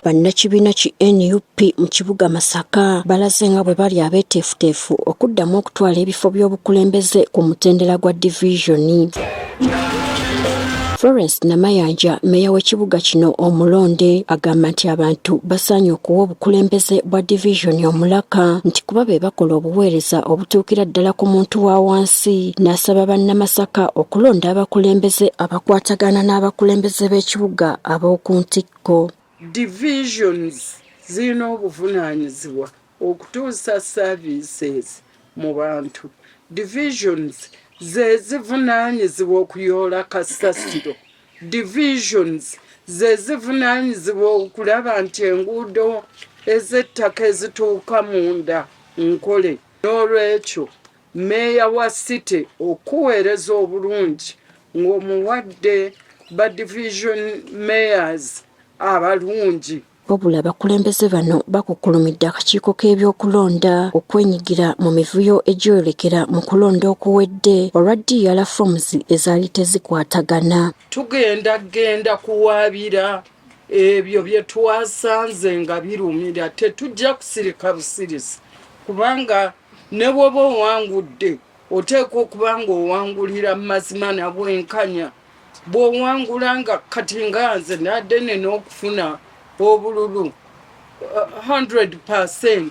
Bannakibiina ki NUP mu kibuga Masaka balaze nga bwe bali abeeteefuteefu okuddamu okutwala ebifo by'obukulembeze ku mutendera gwa divisioni. Florence Namayanja, meeya w'ekibuga kino omulonde, agamba nti abantu basaanye okuwa obukulembeze bwa divisioni omulaka nti kuba be bakola obuweereza obutuukira ddala ku muntu wa wansi, n'asaba bannamasaka okulonda abakulembeze abakwatagana n'abakulembeze b'ekibuga ab'oku ntikko. Divisions zirina obuvunaanyizibwa okutuusa services mu bantu. Divisions ze zivunaanyizibwa okuyoola kasasiro. Divisions ze zivunaanyizibwa okulaba nti enguudo ez'ettaka ezituuka munda nkole. N'olwekyo meeya wa city okuweereza obulungi ng'omuwadde ba division mayors abalungi. Wabula abakulembeze bano bakukulumidde akakiiko k'ebyokulonda okwenyigira mu mivuyo egyolekera mu kulonda okuwedde olwa DRL forms ezaali tezikwatagana. Tugenda kuwaabira ebyo bye twasanze nga birumira, tetujja kusirika busirisi kubanga ne bw'oba owangudde oteekwa okuba ng'owangulira mu mazima na bwenkanya. Bw'owangula nga kati nga nze nadde n'okufuna obululu 100%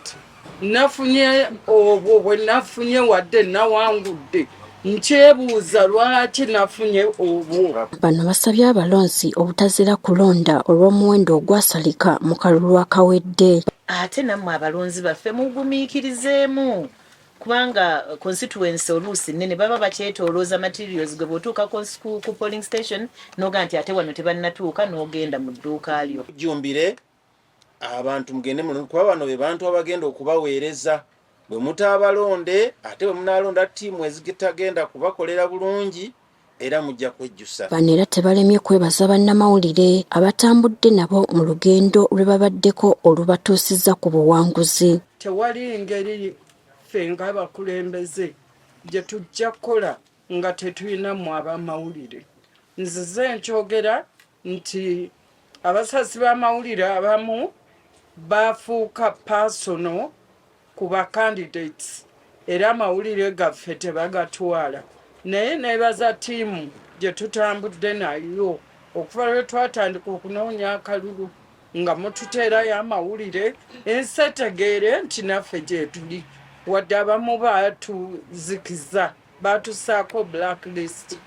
nafunye obwo bwe nafunye wadde nawangudde nkyebuuza lwaki nafunye obwo. Bano basabye abalonzi obutazira kulonda olw'omuwendo ogwasalika mu kalulu akawedde. Ate nammwe abalonzi baffe mugumiikirizeemu kubanga constituency oluusi nene baba bakyetoolooza materials gwe bw'otuuka ku polling station n'oga nti ate wano tebannatuuka n'ogenda mu dduuka lyo. Jjumbire abantu mugende muno kuba bano be bantu abagenda okubaweereza bwe mutaabalonde ate bwe munaalonda ttiimu ezitagenda kubakolera bulungi era mujja kwejjusa. Bano era tebalemye kwebaza bannamawulire abatambudde nabo mu lugendo lwe babaddeko olubatuusizza ku buwanguzi. Tewali ngeri ffe ng'abakulembeze gye tujja kukola nga tetulinamu abamawulire. Nzize nkyogera nti abasasi b'amawulire abamu bafuuka personal ku ba candidates era amawulire gaffe tebagatwala. Naye neebaza ttiimu gye tutambudde nayo okuva lwe twatandika okunoonya akalulu nga mututeerayo amawulire ensi etegeere nti naffe gye tuli. Wadde abamu baatuzikiza baatusaako blacklist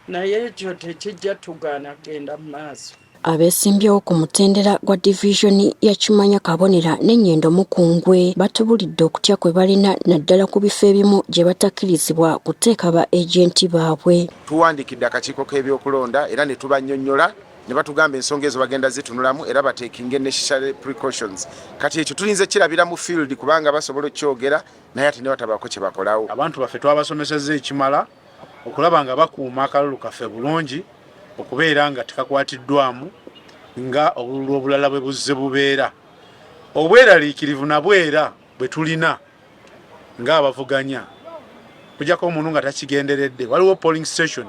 naye ekyo tekijja tugaana genda mu maaso. Abeesimbyewo ku mutendera gwa divisioni ya Kimanya Kabonera n'Ennyendo Mukungwe batubulidde okutya kwe balina naddala ku bifo ebimu gye batakkirizibwa kuteeka ba ejenti baabwe. Tuwandiikidde akakiiko k'ebyokulonda era ne tubannyonnyola ne batugamba ensonga ezo bagenda zitunulamu era bateekinge necessary precautions. Kati ekyo tulinze kirabira mu field kubanga basobola okyogera naye ate ne batabaako kye bakolawo. Abantu baffe twabasomesezza ekimala okulaba nga bakuuma akalulu kaffe bulungi okubeera nga tekakwatiddwamu nga obululu obulala bwe buzze bubeera. Obweraliikirivu nabwera bwe tulina ng'abavuganya kujjako omuntu nga takigenderedde. Waliwo polling station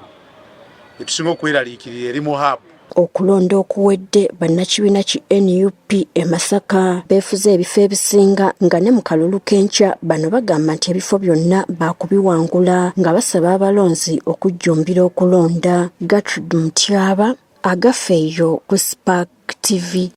etusinga okweraliikirira eri Moab. Okulonda okuwedde bannakibiina ki NUP e Masaka beefuze ebifo ebisinga nga ne mu kalulu k'enkya bano bagamba nti ebifo byonna baakubiwangula nga basaba abalonzi okujjumbira okulonda. Gertrude Mutyaba, Agafeeyo ku Spark TV.